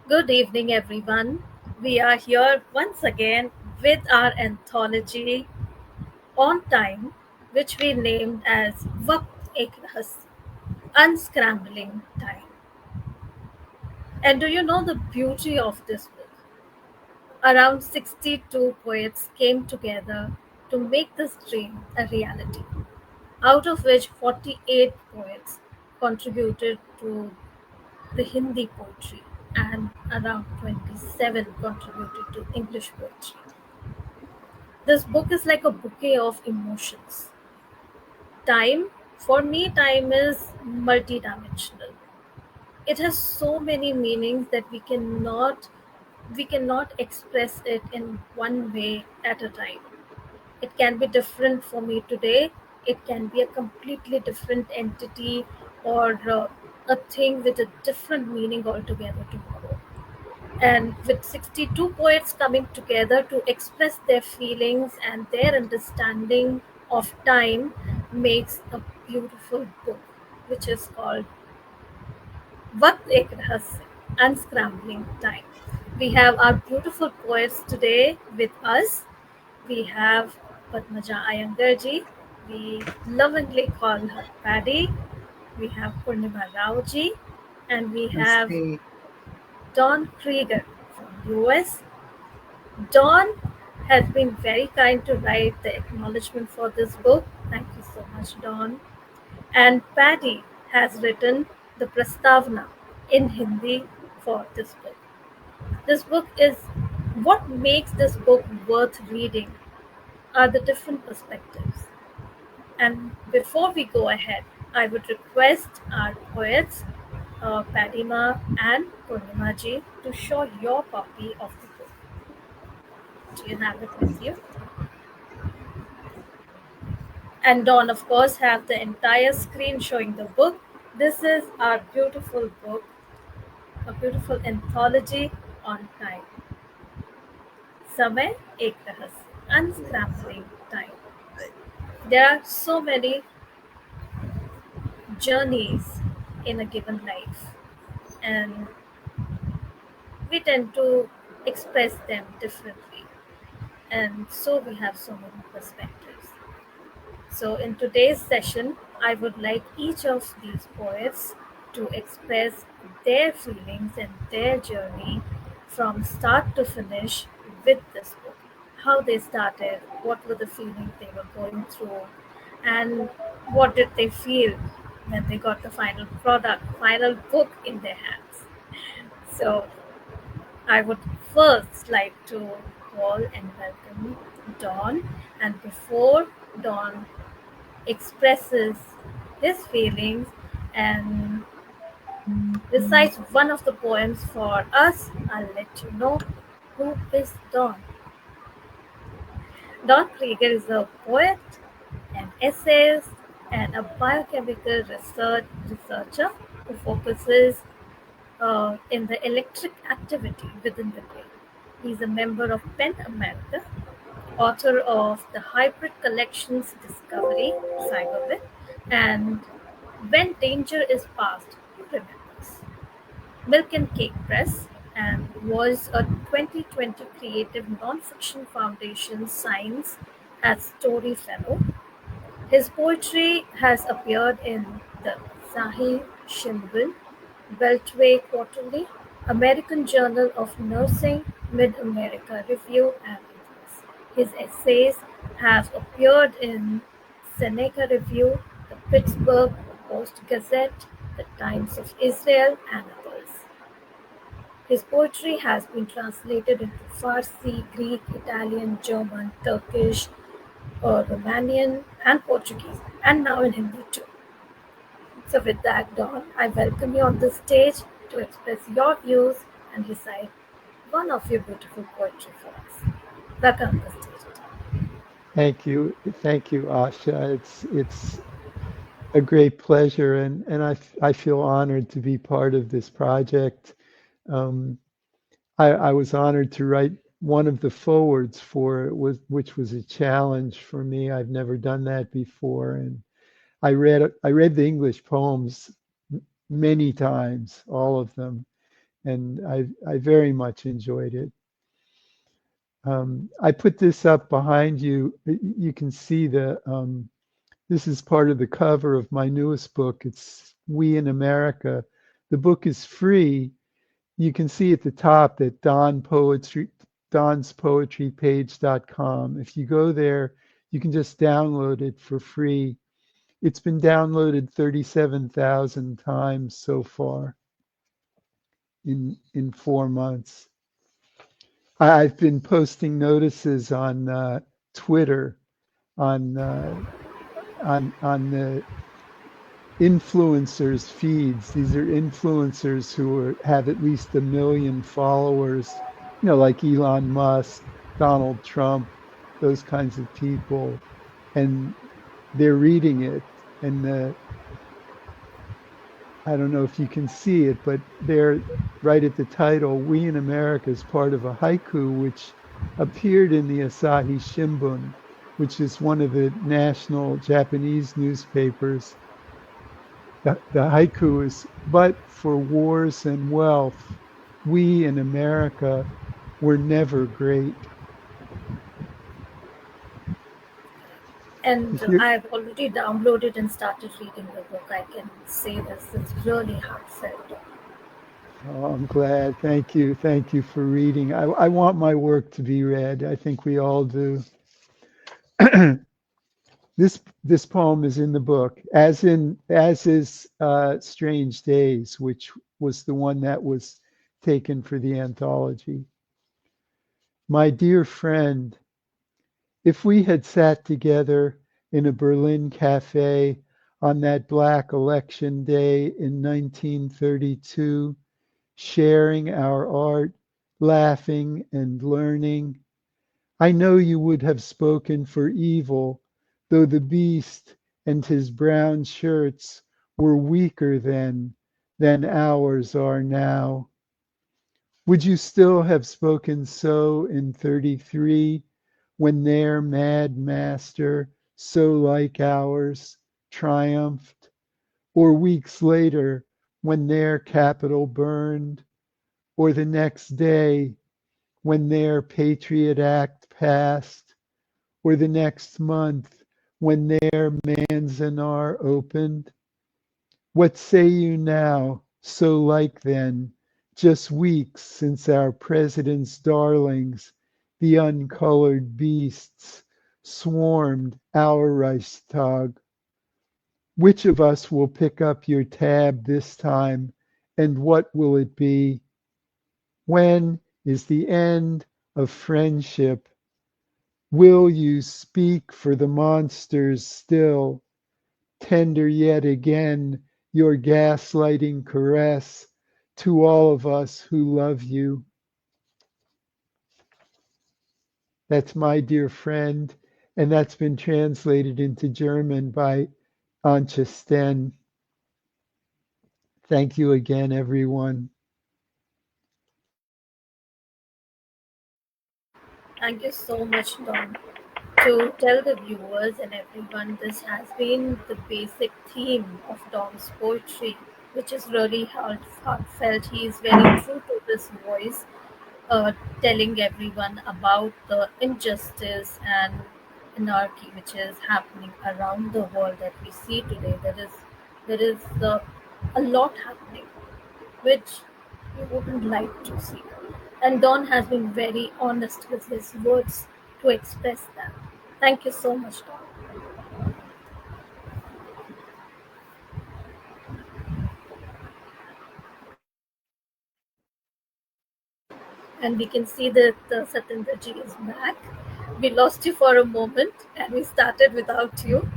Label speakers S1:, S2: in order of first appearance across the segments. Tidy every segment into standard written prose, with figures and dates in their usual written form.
S1: Good evening, everyone. We are here once again with our anthology on time, which we named as Waqt Ek Rahasya, Unscrambling Time. And do you know the beauty of this book? Around 62 poets came together to make this dream a reality, out of which 48 poets contributed to the Hindi poetry and around 27 contributed to English poetry. This book is like a bouquet of emotions. Time, for me, time is multidimensional. It has so many meanings that we cannot express it in one way at a time. It can be different for me today. It can be a completely different entity or a thing with a different meaning altogether tomorrow. And with 62 poets coming together to express their feelings and their understanding of time makes a beautiful book, which is called Waqt Ek Rahasya, Unscrambling Time. We have our beautiful poets today with us. We have Padmaja Iyengar. We lovingly call her Paddy. We have Purnima Raoji, and we have
S2: Namaste.
S1: Don Krieger from US. Don has been very kind to write the acknowledgement for this book. Thank you so much, Don. And Patty has written the Prastavna in Hindi for this book. This book is what makes this book worth reading are the different perspectives. And before we go ahead, I would request our poets, Padima and Purnimaji, to show your copy of the book. Do you have it with you? And Dawn, of course, have the entire screen showing the book. This is our beautiful book, a beautiful anthology on time. Samay Ek Rahasya, Unscrambling Time. There are so many journeys in a given life, and we tend to express them differently. And so we have so many perspectives. So, in today's session, I would like each of these poets to express their feelings and their journey from start to finish with this book. How they started, what were the feelings they were going through, and what did they feel when they got the final product, final book in their hands. So, I would first like to call and welcome Dawn. And before Dawn expresses his feelings and recites one of the poems for us, I'll let you know who is Don. Don Krieger is a poet, an essayist, and a biochemical researcher who focuses in the electric activity within the brain. He is a member of PEN America, author of the Hybrid Collections Discovery, Cyberwit, and When Danger is Past, Who Remembers? Milk and Cake Press, and was a 2020 Creative Nonfiction Foundation Science as Story Fellow. His poetry has appeared in the Sahih Shinbun, Beltway Quarterly, American Journal of Nursing, Mid-America Review, and others. His essays have appeared in Seneca Review, the Pittsburgh Post-Gazette, the Times of Israel, and others. His poetry has been translated into Farsi, Greek, Italian, German, Turkish, Romanian, and Portuguese, and now in Hindi too. So, with that, Dawn, I welcome you on the stage to express your views and recite one of your beautiful poetry for us. Welcome on the stage.
S3: Thank you, Asha. It's a great pleasure, and I feel honored to be part of this project. Um, I was honored to write one of the forwards for it, which was a challenge for me. I've never done that before, and I read the English poems many times, all of them, and I very much enjoyed it. I put this up behind you. You can see this is part of the cover of my newest book. It's We in America. The book is free. You can see at the top that donspoetrypage.com. If you go there, you can just download it for free. It's been downloaded 37,000 times so far in 4 months. I've been posting notices on Twitter on the influencers feeds. These are influencers who have at least 1 million followers, like Elon Musk, Donald Trump, those kinds of people, and they're reading it. And I don't know if you can see it, but they're right at the title. We in America is part of a haiku which appeared in the Asahi Shimbun, which is one of the national Japanese newspapers. The haiku is, but for wars and wealth, we in America were never great.
S1: And
S3: If you
S1: I've already downloaded and started reading the book. I can say this. It's really heartfelt.
S3: Oh, I'm glad. Thank you. Thank you for reading. I want my work to be read. I think we all do. This poem is in the book, as is Strange Days, which was the one that was taken for the anthology. My dear friend, if we had sat together in a Berlin cafe on that black election day in 1932, sharing our art, laughing and learning, I know you would have spoken for evil, though the beast and his brown shirts were weaker then than ours are now. Would you still have spoken so in 33 when their mad master, so like ours, triumphed? Or weeks later when their capital burned? Or the next day when their Patriot Act passed? Or the next month when their Manzanar opened? What say you now, so like then, just weeks since our president's darlings, the uncolored beasts, swarmed our Reichstag? Which of us will pick up your tab this time, and what will it be? When is the end of friendship? Will you speak for the monsters still? Tender yet again your gaslighting caress to all of us who love you. That's My Dear Friend, and that's been translated into German by Antje Sten. Thank you again, everyone.
S1: Thank you so much, Don. To tell the viewers and everyone, this has been the basic theme of Dom's poetry, which is really heartfelt. He is very true to his voice, telling everyone about the injustice and anarchy which is happening around the world that we see today. There is a lot happening which you wouldn't like to see. And Don has been very honest with his words to express that. Thank you so much, Don. And we can see that Satyendraji is back. We lost you for a moment and we started without you.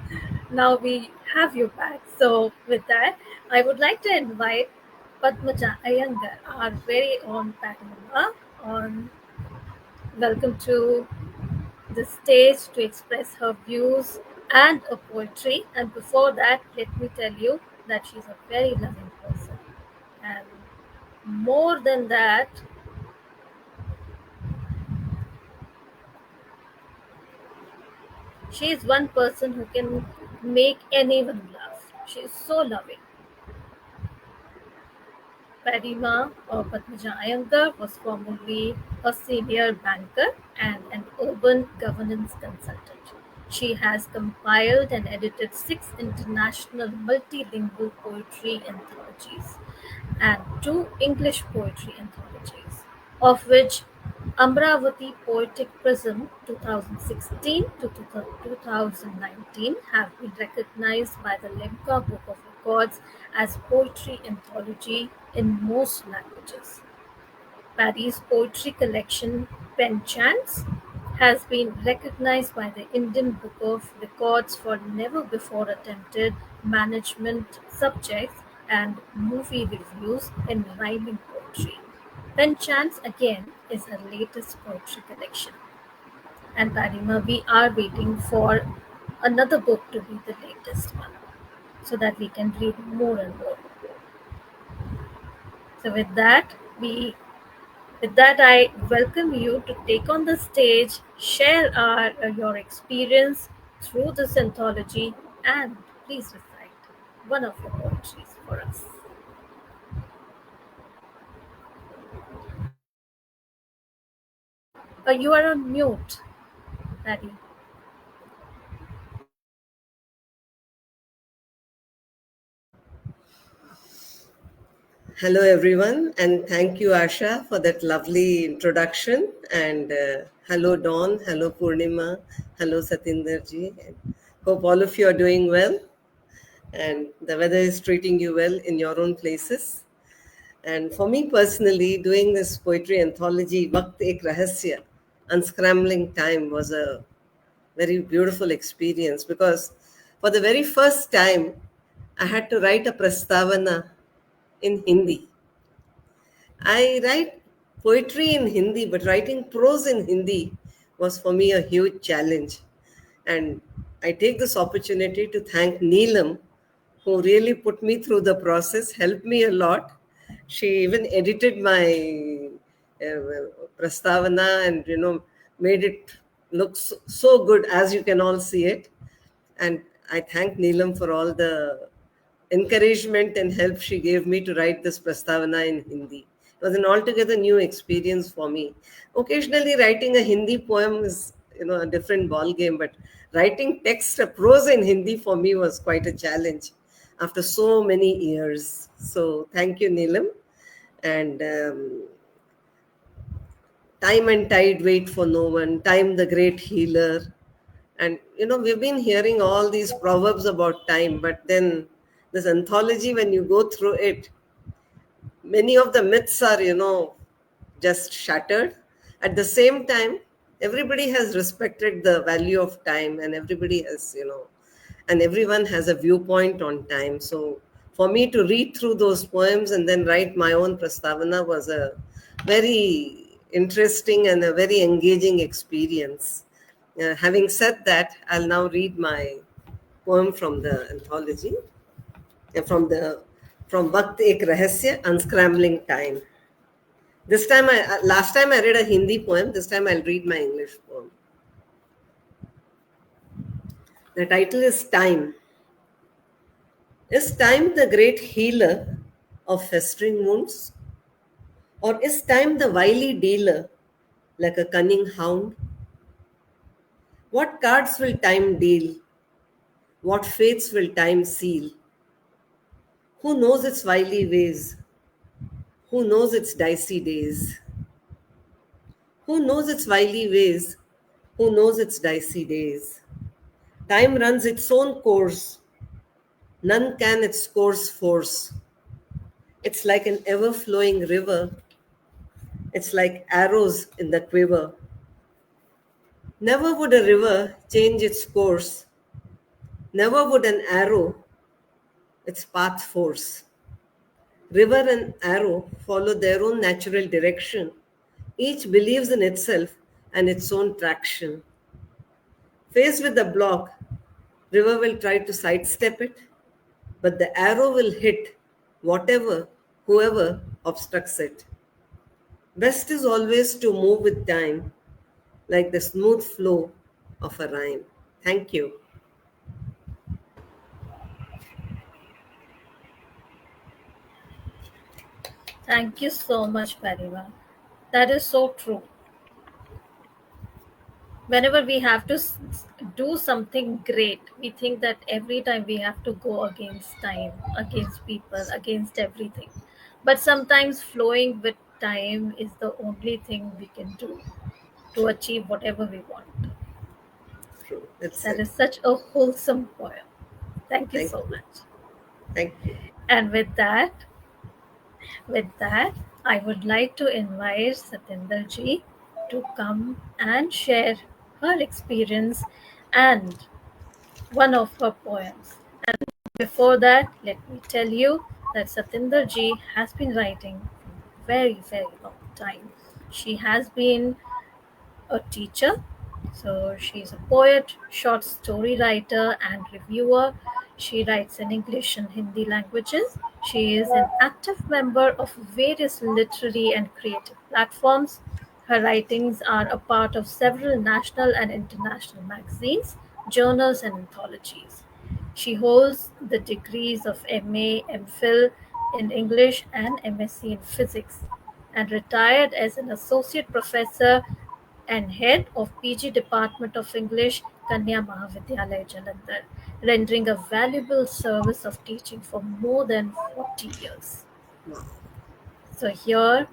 S1: Now we have you back. So, with that, I would like to invite Padmaja Iyengar, our very own Padma, on welcome to the stage to express her views and a poetry. And before that, let me tell you that she's a very loving person. And more than that, she is one person who can make anyone laugh. She is so loving. Parima or Padmaja Iyengar was formerly a senior banker and an urban governance consultant. She has compiled and edited 6 international multilingual poetry anthologies and 2 English poetry anthologies, of which Amravati Poetic Prism 2016 to 2019 have been recognized by the Limca Book of Records as poetry anthology in most languages. Paddy's poetry collection "Penchants" has been recognized by the Indian Book of Records for never-before-attempted management subjects and movie reviews in rhyming poetry. Penchants again is her latest poetry collection. And Parima, we are waiting for another book to be the latest one so that we can read more and more. So with that, I welcome you to take on the stage, share your experience through this anthology, and please recite one of your poetries for us. You are on mute, Patty.
S2: Hello, everyone, and thank you, Asha, for that lovely introduction. And hello, Dawn. Hello, Purnima. Hello, Satinderji. And hope all of you are doing well and the weather is treating you well in your own places. And for me personally, doing this poetry anthology, Waqt Ek Rahasya, Unscrambling Time, was a very beautiful experience because for the very first time, I had to write a prastavana in Hindi. I write poetry in Hindi, but writing prose in Hindi was for me a huge challenge. And I take this opportunity to thank Neelam, who really put me through the process, helped me a lot. She even edited my prastavana and, made it look so good as you can all see it. And I thank Neelam for all the encouragement and help she gave me to write this prastavana in Hindi. It was an altogether new experience for me. Occasionally, writing a Hindi poem is, a different ball game, but writing text, a prose in Hindi for me was quite a challenge after so many years. So, thank you, Neelam. And time and tide wait for no one, time the great healer. And we've been hearing all these proverbs about time, but then this anthology, when you go through it, many of the myths are, just shattered. At the same time, everybody has respected the value of time, and everybody has, and everyone has a viewpoint on time. So for me to read through those poems and then write my own prastavana was a very interesting and a very engaging experience. Having said that, I'll now read my poem from the anthology, from Waqt Ek Rahasya, Unscrambling Time. Last time I read a Hindi poem. This time I'll read my English poem. The title is Time. Is time the great healer of festering wounds? Or is time the wily dealer like a cunning hound? What cards will time deal? What fates will time seal? Who knows its wily ways? Who knows its dicey days? Who knows its wily ways? Who knows its dicey days? Time runs its own course. None can its course force. It's like an ever flowing river. It's like arrows in the quiver. Never would a river change its course. Never would an arrow its path force. River and arrow follow their own natural direction. Each believes in itself and its own traction. Faced with the block, river will try to sidestep it, but the arrow will hit whoever obstructs it. Best is always to move with time, like the smooth flow of a rhyme. Thank you.
S1: Thank you so much, Parima. That is so true. Whenever we have to do something great, we think that every time we have to go against time, against people, against everything. But sometimes flowing with time is the only thing we can do to achieve whatever we want.
S2: True. That's
S1: That
S2: it.
S1: is such a wholesome poem. Thank you
S2: Thank
S1: so
S2: you.
S1: much.
S2: Thank you.
S1: And with that, I would like to invite Satinder ji to come and share her experience and one of her poems. And before that, let me tell you that Satinder ji has been writing for a very, very long time. She has been a teacher. So she's a poet, short story writer, and reviewer. She writes in English and Hindi languages. She is an active member of various literary and creative platforms. Her writings are a part of several national and international magazines, journals, and anthologies. She holds the degrees of MA, MPhil in English and MSc in Physics, and retired as an associate professor and head of PG Department of English, Kanya Mahavidyalaya, Jalandhar, rendering a valuable service of teaching for more than 40 years.
S2: Wow.
S1: So here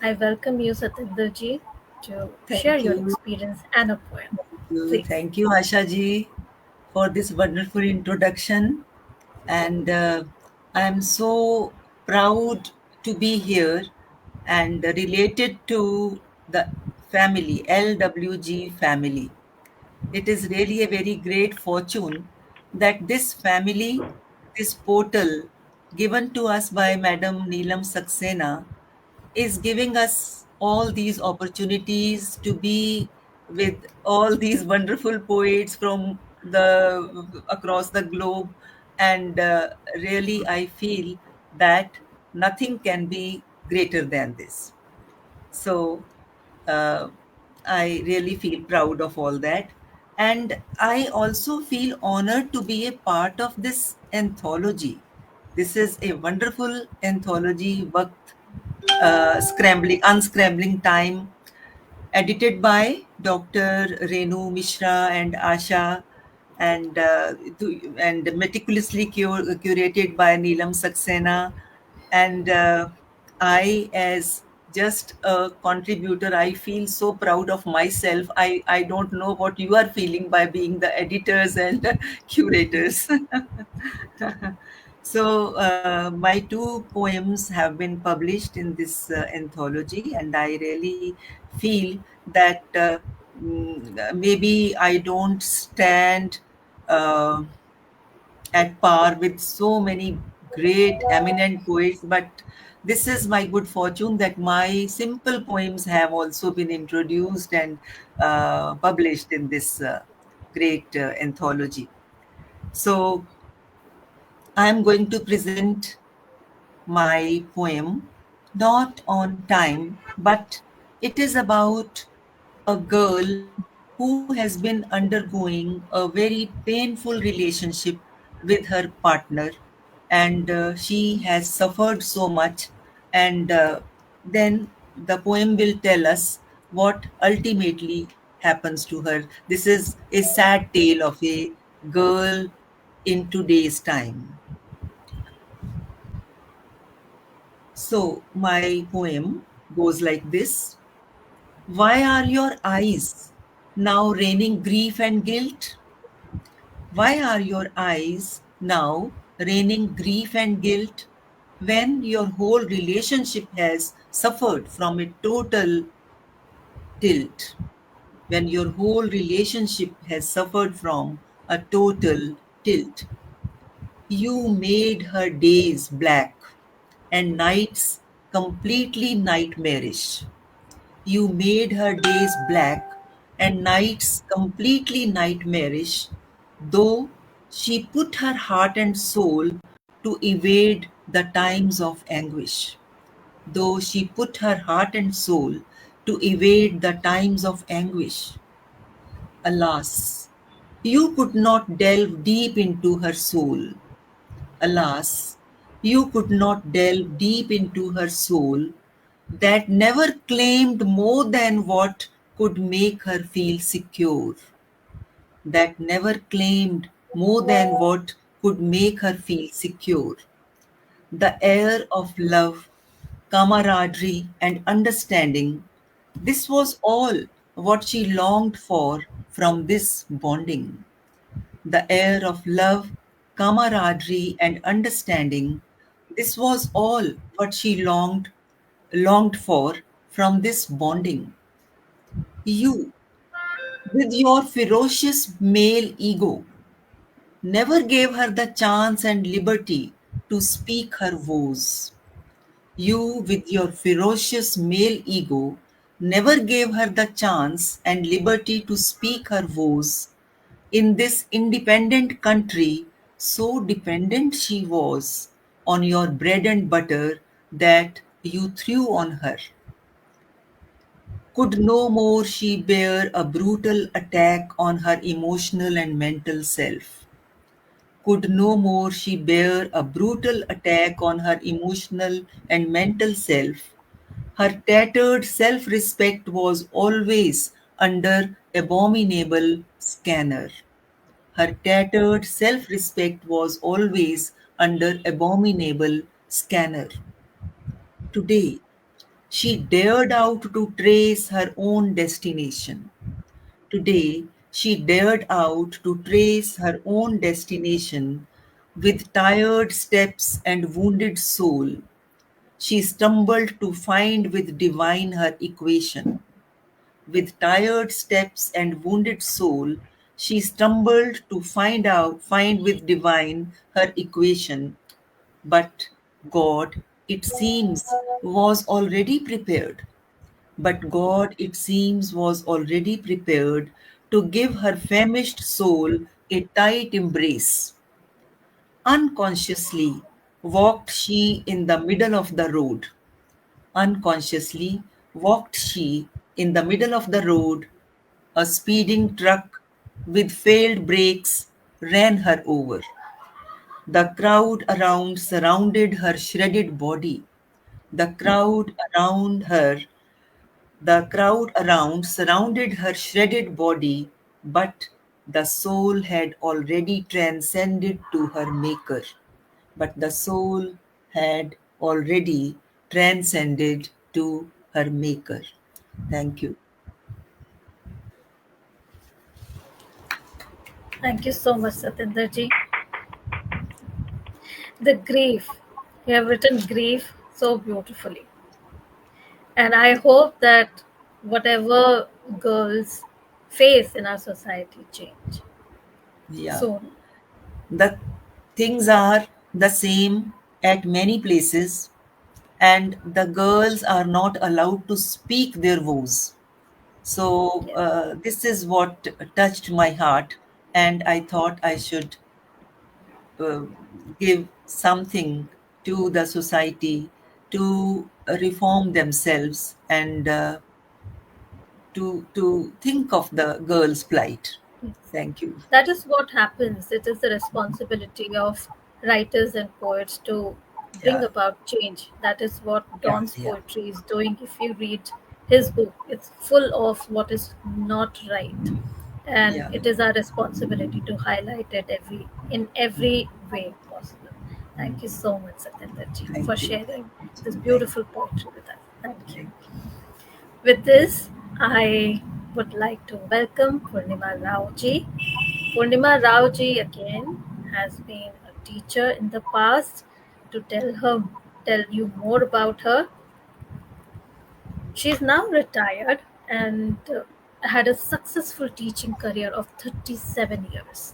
S1: I welcome you, Satinder ji, to share
S4: Thank
S1: your
S4: you.
S1: experience and a poem. Please.
S4: Thank you, Asha ji, for this wonderful introduction. And I am so proud to be here and related to the family, LWG family. It is really a very great fortune that this family, this portal given to us by Madam Neelam Saxena, is giving us all these opportunities to be with all these wonderful poets from the across the globe, and really I feel that nothing can be greater than this. So uh, I really feel proud of all that. And I also feel honored to be a part of this anthology. This is a wonderful anthology, Unscrambling Time, edited by Dr. Renu Mishra and Asha, and and meticulously curated by Neelam Saxena. And I, as just a contributor, I feel so proud of myself. I don't know what you are feeling by being the editors and curators. So, my two poems have been published in this anthology, and I really feel that maybe I don't stand uh, at par with so many great, eminent poets, but this is my good fortune that my simple poems have also been introduced and published in this great anthology. So, I am going to present my poem not on time, but it is about a girl who has been undergoing a very painful relationship with her partner, and she has suffered so much. And then the poem will tell us what ultimately happens to her. This is a sad tale of a girl in today's time. So, my poem goes like this. Why are your eyes now raining grief and guilt? Why are your eyes now raining grief and guilt when your whole relationship has suffered from a total tilt? When your whole relationship has suffered from a total tilt. You made her days black and nights completely nightmarish. You made her days black and nights completely nightmarish, though she put her heart and soul to evade the times of anguish. Though she put her heart and soul to evade the times of anguish. Alas, you could not delve deep into her soul. Alas, You could not delve deep into her soul that never claimed more than what could make her feel secure, that never claimed more than what could make her feel secure. The air of love, camaraderie, and understanding, this was all what she longed for from this bonding. The air of love, camaraderie, and understanding, this was all what she longed for from this bonding. You, with your ferocious male ego, never gave her the chance and liberty to speak her woes. You, with your ferocious male ego, never gave her the chance and liberty to speak her woes. In this independent country, so dependent she was on your bread and butter that you threw on her. Could no more she bear a brutal attack on her emotional and mental self? Could no more she bear a brutal attack on her emotional and mental self? Her tattered self respect was always under abominable scanner. Her tattered self respect was always under abominable scanner. Today, she dared out to trace her own destination. Today, she dared out to trace her own destination with tired steps and wounded soul. She stumbled to find with divine her equation. With tired steps and wounded soul, she stumbled to find with divine her equation. But God, it seems, was already prepared. But God, it seems, was already prepared to give her famished soul a tight embrace. Unconsciously walked she in the middle of the road. Unconsciously walked she in the middle of the road. A speeding truck with failed brakes ran her over. The crowd around surrounded her shredded body. The crowd around her The crowd around surrounded her shredded body, but the soul had already transcended to her Maker. But the soul had already transcended to her Maker. Thank you.
S1: Thank you so much, Satinderji. The grief. You have written grief so beautifully. And I hope that whatever girls face in our society change
S4: Yeah.
S1: soon.
S4: The things are the same at many places, and the girls are not allowed to speak their woes. So,
S1: Yes.
S4: this is what touched my heart, and I thought I should uh, give something to the society to reform themselves and to think of the girls' plight.
S1: Yes.
S4: Thank you.
S1: That is what happens. It is the responsibility of writers and poets to bring
S4: Yeah,
S1: about change. That is what
S4: yeah,
S1: Don's
S4: yeah,
S1: poetry is doing. If you read his book, it's full of what is not right. And
S4: yeah.
S1: it is our responsibility to highlight it in every way possible. Thank you so much, Satyendraji, for
S4: Thank you.
S1: sharing this
S4: Thank
S1: beautiful poetry with us. Thank
S4: you.
S1: you.
S4: Thank you.
S1: With this, I would like to welcome Purnima Raoji. Purnima Raoji again has been a teacher in the past. To tell you more about her, she is now retired and had a successful teaching career of 37 years.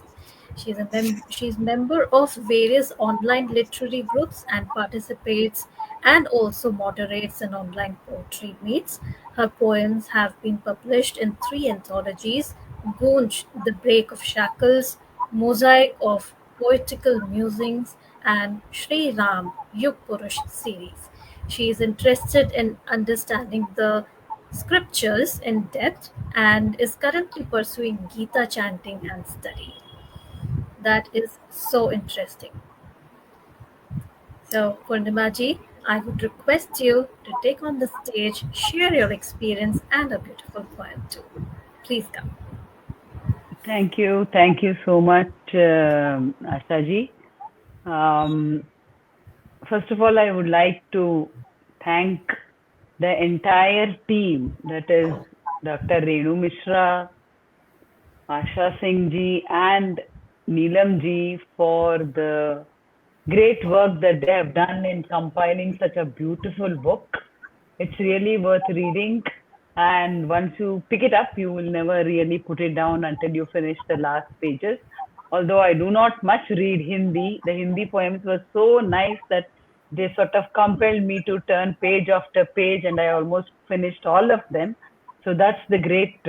S1: She is member of various online literary groups and participates and also moderates an online poetry meets. Her poems have been published in three anthologies: Gunj, The Break of Shackles, Mosaic of Poetical Musings, and Sri Ram Yug Purush series. She is interested in understanding the scriptures in depth and is currently pursuing Gita chanting and study. That is so interesting. So, Purnimaji, I would request you to take on the stage, share your experience and a beautiful poem too. Please come.
S5: Thank you. Thank you so much, Ashaji. Um, First of all, I would like to thank the entire team, that is Dr. Renu Mishra, Asha Singh ji, and Neelam ji, for the great work that they have done in compiling such a beautiful book. It's really worth reading, and once you pick it up, you will never really put it down until you finish the last pages. Although I do not much read Hindi, the Hindi poems were so nice that they sort of compelled me to turn page after page, and I almost finished all of them. So that's the great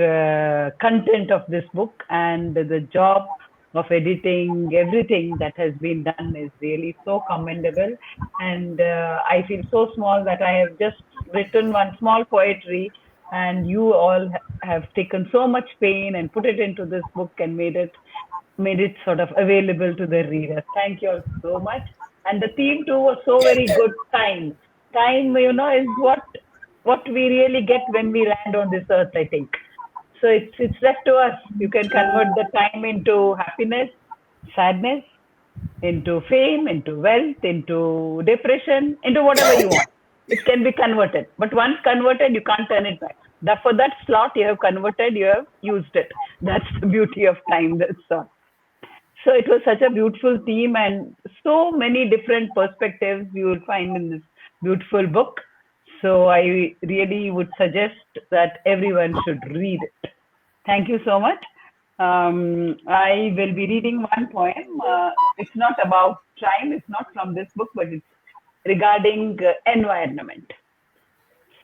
S5: content of this book, and the job of editing everything that has been done is really so commendable. And I feel so small that I have just written one small poetry, and you all have taken so much pain and put it into this book and made it sort of available to the reader. Thank you all so much. And the theme too was so very good. Time, is what we really get when we land on this earth, I think. So it's left to us. You can convert the time into happiness, sadness, into fame, into wealth, into depression, into whatever you want. It can be converted. But once converted, you can't turn it back. For that slot you have converted, you have used it. That's the beauty of time. That's all. So it was such a beautiful theme, and so many different perspectives you will find in this beautiful book. So I really would suggest that everyone should read it. Thank you so much. I will be reading one poem. It's not about time, it's not from this book, but it's regarding environment.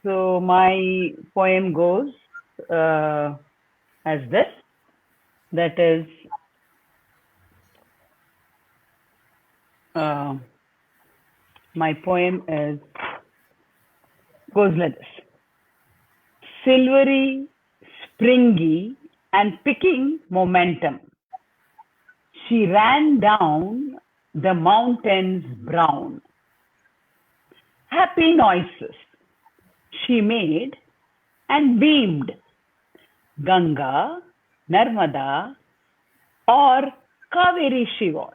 S5: So my poem goes as this, that is, my poem goes like this. Silvery, springy, and picking momentum, she ran down the mountains brown. Happy noises she made and beamed. Ganga, Narmada, or Kaveri she was.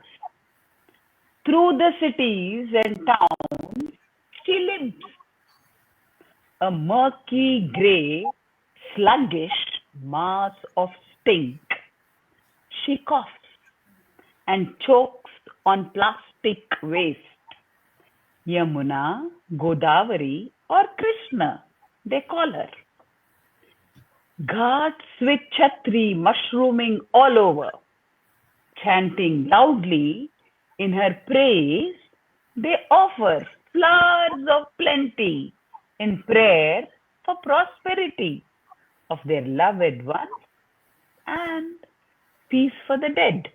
S5: Through the cities and towns she limped. A murky grey, sluggish mass of stink. She coughs and chokes on plastic waste. Yamuna, Godavari, or Krishna, they call her. Ghats with chhatri mushrooming all over, chanting loudly in her praise, they offer flowers of plenty in prayer for prosperity of their loved ones and peace for the dead.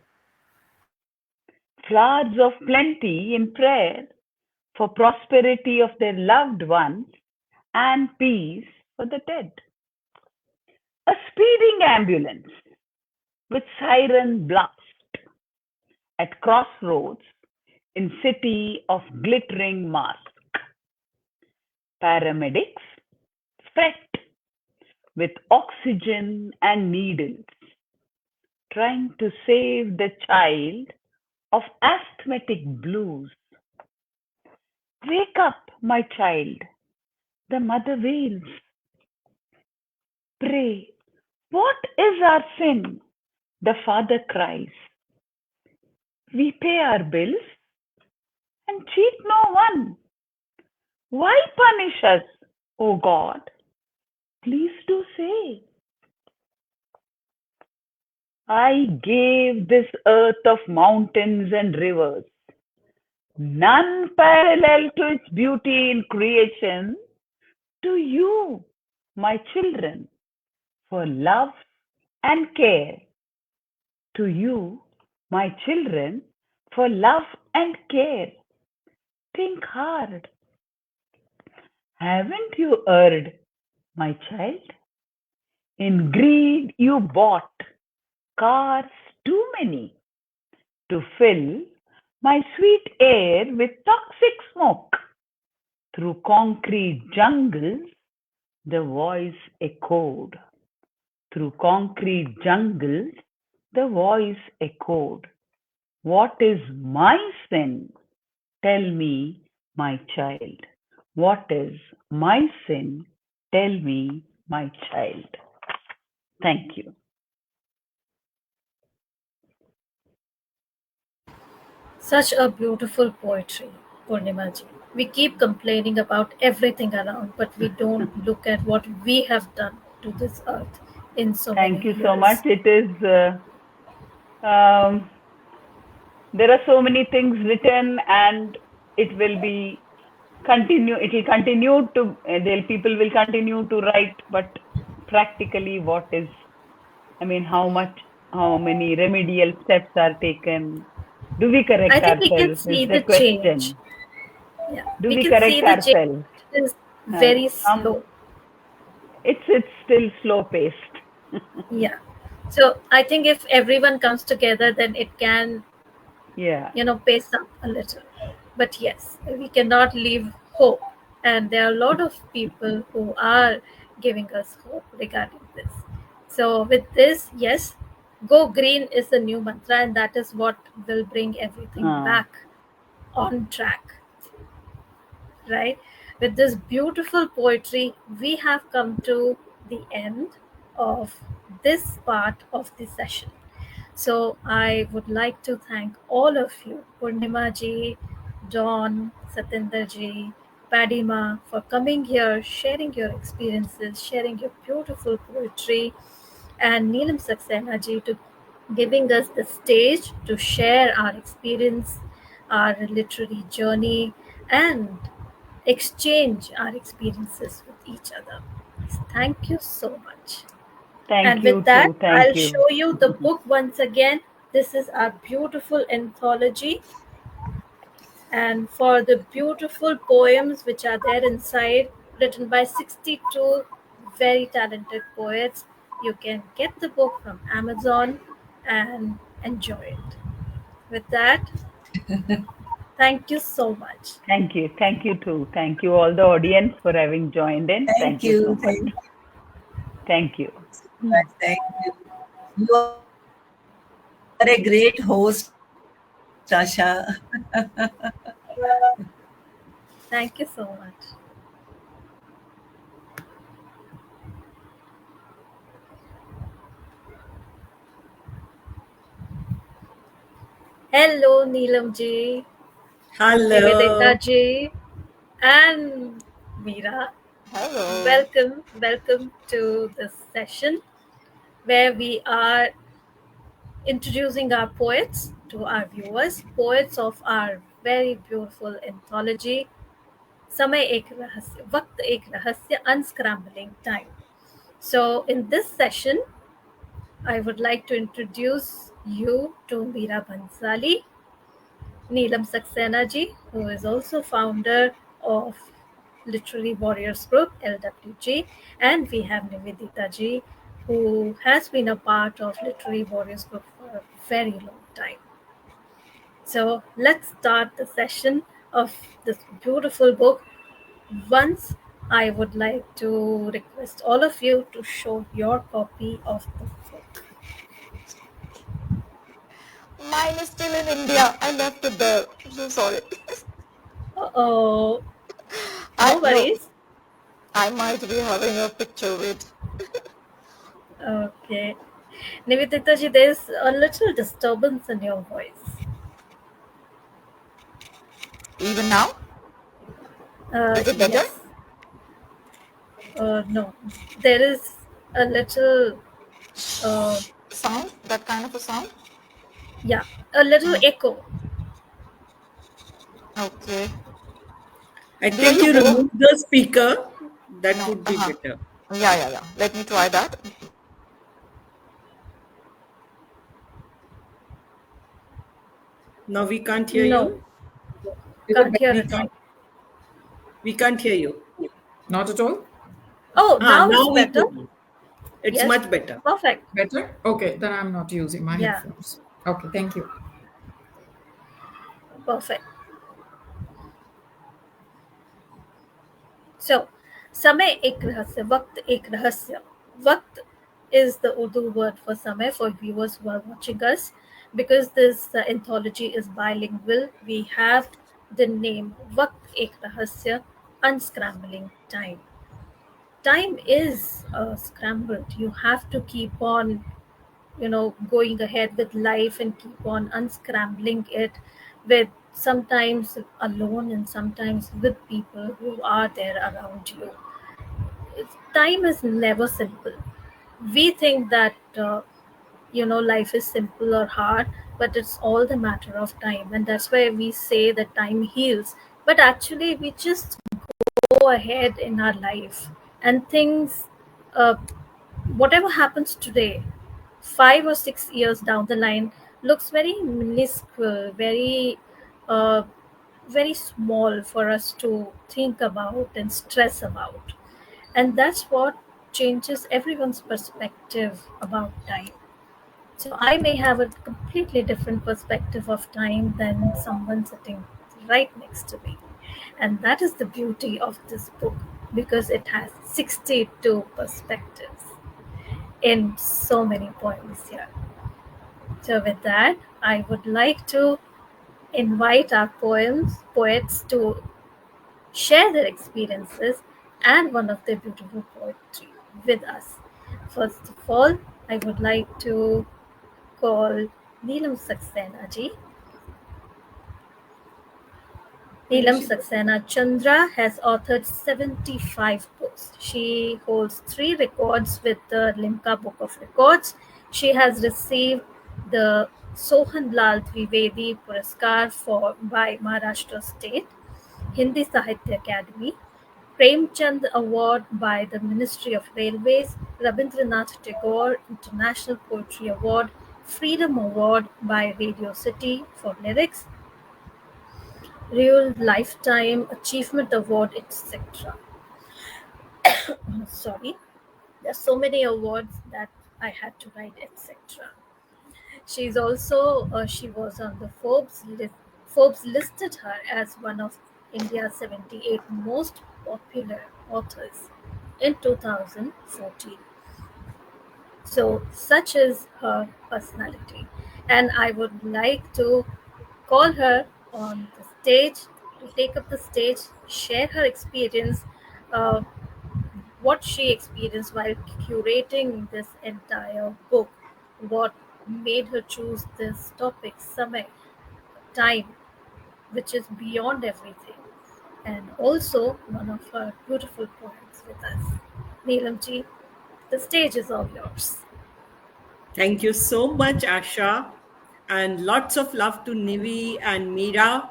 S5: Floods of plenty in prayer for prosperity of their loved ones and peace for the dead. A speeding ambulance with siren blast at crossroads in city of glittering mask. Paramedics fret with oxygen and needles, trying to save the child of asthmatic blues. Wake up, my child, the mother wails. Pray, what is our sin? The father cries. We pay our bills and cheat no one. Why punish us, O God? Please do say. I gave this earth of mountains and rivers, none parallel to its beauty in creation, to you, my children, for love and care. To you, my children, for love and care. Think hard. Haven't you erred, my child? In greed you bought cars too many to fill my sweet air with toxic smoke. Through concrete jungles, the voice echoed. Through concrete jungles, the voice echoed. What is my sin? Tell me, my child. What is my sin? Tell me, my child. Thank you.
S1: Such a beautiful poetry, Purnimaji. We keep complaining about everything around, but we don't look at what we have done to this earth in so
S5: Thank
S1: many
S5: you so
S1: years.
S5: much. It is, there are so many things written, and it will be continue. It will continue to, people will continue to write, but practically what is, I mean, how many remedial steps are taken? Do we
S1: I
S5: correct
S1: think we can
S5: ourselves is
S1: see
S5: the
S1: the change.
S5: question.
S1: Yeah,
S5: Do
S1: we
S5: we
S1: can see
S5: correct
S1: the change.
S5: ourselves?
S1: It is very
S5: Um,
S1: slow.
S5: it's still slow paced.
S1: Yeah. So I think if everyone comes together, then it can,
S5: Yeah.
S1: pace up a little. But yes, we cannot leave hope. And there are a lot of people who are giving us hope regarding this. So with this, yes, go green is the new mantra, and that is what will bring everything back on track. Right? With this beautiful poetry, we have come to the end of this part of the session. So I would like to thank all of you, Purnima ji, Dawn, Satinder ji, Padima, for coming here, sharing your experiences, sharing your beautiful poetry, and Neelam Saxena ji to giving us the stage to share our experience, our literary journey, and exchange our experiences with each other. Thank you so much.
S5: Thank
S1: And
S5: you
S1: with that,
S5: too. Thank
S1: I'll
S5: you.
S1: show you the book once again. This is our beautiful anthology. And for the beautiful poems which are there inside, written by 62 very talented poets, you can get the book from Amazon and enjoy it. With that, thank you so much.
S5: Thank you. Thank you too. Thank you all the audience for having joined in. Thank you so much. Thank you.
S4: Thank you. You are a great host, Asha.
S1: Thank you so much. Hello, Neelam ji, Nivedita
S2: Hello.
S1: ji, and Meera.
S6: Hello.
S1: Welcome to this session where we are introducing our poets to our viewers, poets of our very beautiful anthology, Samay Ek Rahasya, Waqt Ek Rahasya, Unscrambling Time. So, in this session, I would like to introduce you to Meera Bhansali, Neelam Saxena ji, who is also founder of Literary Warriors Group, LWG, and we have Nivedita ji, who has been a part of Literary Warriors Group for a very long time. So let's start the session of this beautiful book. Once I would like to request all of you to show your copy of the book.
S6: Mine is still in India. I left it there. I'm so sorry.
S1: Oh,
S6: I
S1: no worries.
S6: I might be having a picture with.
S1: Okay. Nivedita ji, there's a little disturbance in your voice.
S6: Even now? Is it better?
S1: Yes. No. There is a little,
S6: Sound? That kind of a sound?
S1: yeah, a little echo.
S6: Okay.
S2: I think you remove the speaker. That
S6: No,
S2: would be better.
S6: Yeah. Let me try that.
S2: Now we can't hear
S1: No.
S2: you.
S1: Can't hear at all.
S2: We can't hear you.
S7: Not at all?
S1: Oh, now it's
S2: we
S1: better.
S2: could. It's
S1: Yes.
S2: much better.
S1: Perfect.
S7: Better? Okay, then I'm not using my
S1: Yeah.
S7: headphones. Okay, thank you.
S1: Perfect. So, समय एक रहस्य, वक्त एक रहस्य. Waqt is the Urdu word for समय for viewers who are watching us. Because this anthology is bilingual, we have the name Waqt Ek Rahasya, Unscrambling Time. Time is scrambled. You have to keep on, going ahead with life and keep on unscrambling it with sometimes alone and sometimes with people who are there around you. Time is never simple. We think that life is simple or hard, but it's all the matter of time, and that's why we say that time heals. But actually we just go ahead in our life, and things, uh, whatever happens today, 5 or 6 years down the line, looks very minuscule, uh, very small for us to think about and stress about. And that's what changes everyone's perspective about time. So I may have a completely different perspective of time than someone sitting right next to me. And that is the beauty of this book, because it has 62 perspectives in so many poems here. So with that, I would like to invite our poets to share their experiences and one of their beautiful poetry with us. First of all, I would like to call Neelam Saxena ji. Neelam Saxena Chandra has authored 75 books. She holds 3 records with the Limca Book of Records. She has received the Sohan Lal Trivedi Puraskar by Maharashtra State, Hindi Sahitya Academy, Premchand Award by the Ministry of Railways, Rabindranath Tagore International Poetry Award, Freedom Award by Radio City for lyrics, Real Lifetime Achievement Award, etc. Sorry, there's so many awards that I had to write, etc. She's also she was on the Forbes list. Forbes listed her as one of India's 78 most popular authors in 2014. So such is her personality, and I would like to call her on the stage to take up the stage, share her experience, uh, what she experienced while curating this entire book, what made her choose this topic, Samay, time, which is beyond everything, and also one of her beautiful poems with us. Neelamji, the stage is all yours.
S7: Thank you so much, Asha. And lots of love to Nivi and Meera.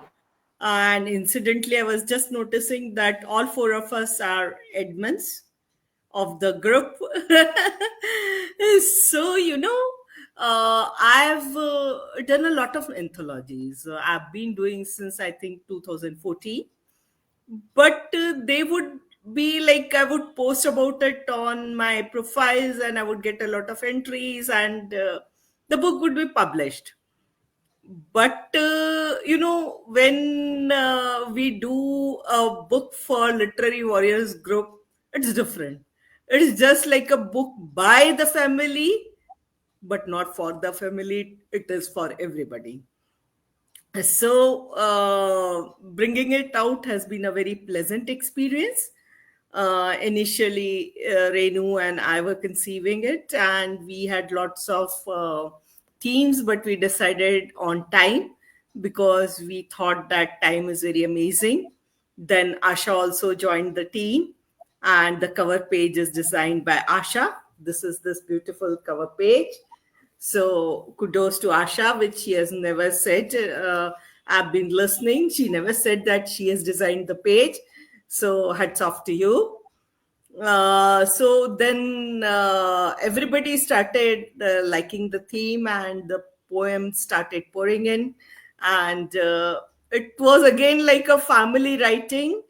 S7: And incidentally, I was just noticing that all 4 of us are admins of the group. So, I've done a lot of anthologies. I've been doing since I think 2014. But they would be like, I would post about it on my profiles and I would get a lot of entries, and the book would be published. But when we do a book for Literary Warriors group, it's different. It's just like a book by the family, but not for the family. It is for everybody. So bringing it out has been a very pleasant experience. Initially, Renu and I were conceiving it, and we had lots of themes, but we decided on time because we thought that time is very amazing. Then Asha also joined the team, and the cover page is designed by Asha. This is this beautiful cover page. So kudos to Asha, which she has never said. I've been listening. She never said that she has designed the page. So hats off to you. So then everybody started liking the theme, and the poem started pouring in. And it was again like a family writing,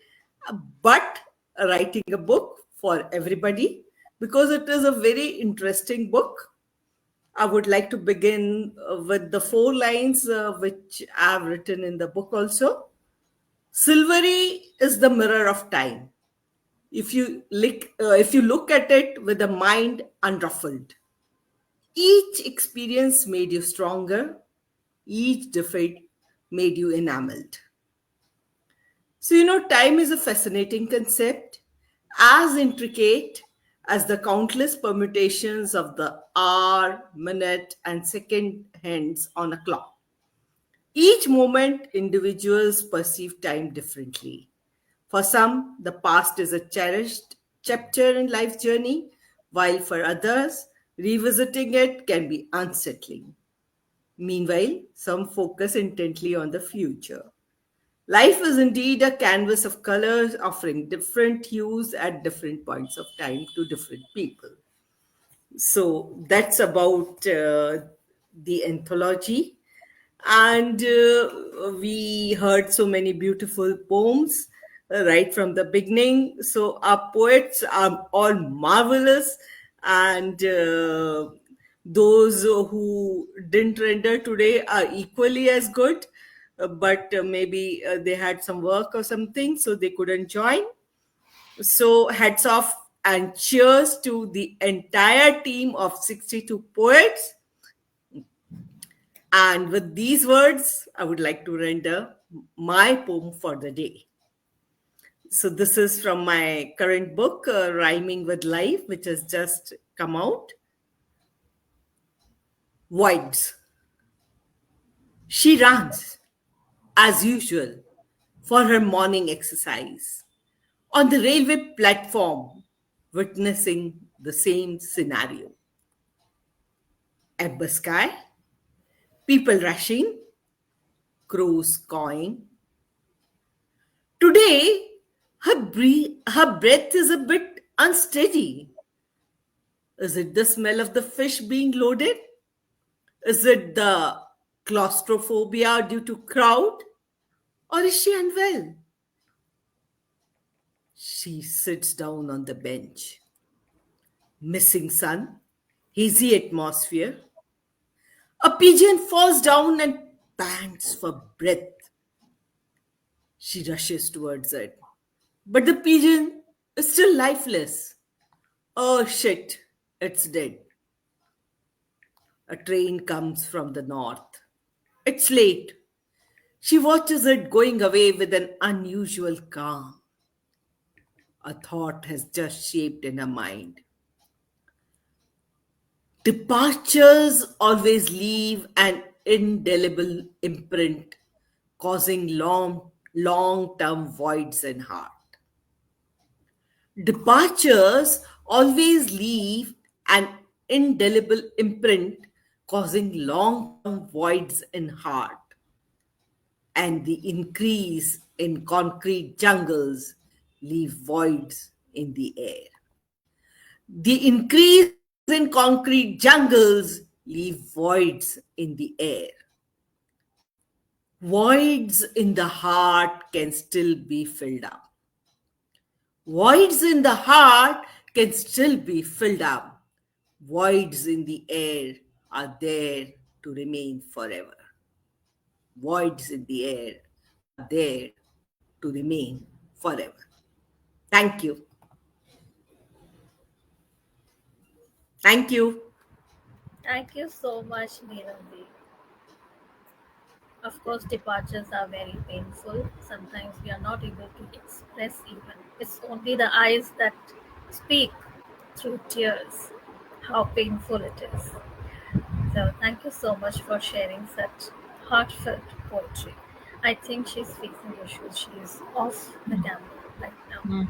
S7: but writing a book for everybody, because it is a very interesting book. I would like to begin with the four lines which I've written in the book also. Silvery is the mirror of time. If you look at it with a mind unruffled, each experience made you stronger, each defeat made you enameled. So, time is a fascinating concept, as intricate as the countless permutations of the hour, minute, and second hands on a clock. Each moment, individuals perceive time differently. For some, the past is a cherished chapter in life's journey, while for others, revisiting it can be unsettling. Meanwhile, some focus intently on the future. Life is indeed a canvas of colors offering different hues at different points of time to different people. So that's about the anthology. And we heard so many beautiful poems right from the beginning. So our poets are all marvelous, and those who didn't render today are equally as good, but maybe they had some work or something, so they couldn't join. So, hats off and cheers to the entire team of 62 poets. And with these words, I would like to render my poem for the day. So, this is from my current book, Rhyming with Life, which has just come out. Voids. She runs, as usual, for her morning exercise on the railway platform, witnessing the same scenario. Amber sky, people rushing, crows cawing. Today, her breath is a bit unsteady. Is it the smell of the fish being loaded? Is it the claustrophobia due to crowd? Or is she unwell? She sits down on the bench. Missing sun, hazy atmosphere. A pigeon falls down and pants for breath. She rushes towards it. But the pigeon is still lifeless. Oh shit, it's dead. A train comes from the north. It's late. She watches it going away with an unusual calm. A thought has just shaped in her mind. Departures always leave an indelible imprint, causing long term voids in heart. Departures always leave an indelible imprint, causing long term voids in heart. And the increase in concrete jungles leave voids in the air. The increase in concrete jungles leave voids in the air. Voids in the heart can still be filled up. Voids in the heart can still be filled up. Voids in the air are there to remain forever. Voids in the air are there to remain forever. Thank you. Thank you.
S1: Thank you so much, Neelambi. Of course, departures are very painful. Sometimes we are not able to express even. It's only the eyes that speak through tears how painful it is. So, thank you so much for sharing such heartfelt poetry. I think she's facing issues. She is off the camera right now.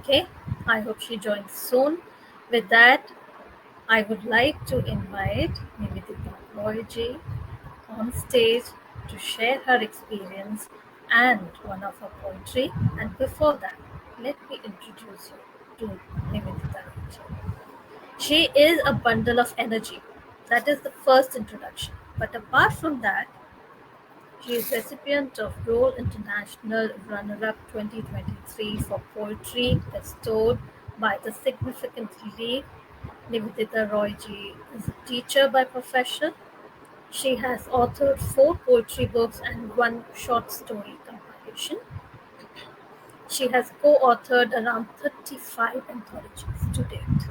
S1: Okay, I hope she joins soon. With that, I would like to invite Nivedita Royji on stage to share her experience and one of her poetry. And before that, let me introduce you to Nivedita Royji. She is a bundle of energy. That is the first introduction. But apart from that, she is recipient of Roll International Runner-Up 2023 for poetry bestowed by the Significant League Nivedita Roy ji is a teacher by profession. She has authored 4 poetry books and 1 short story compilation. She has co-authored around 35 anthologies to date.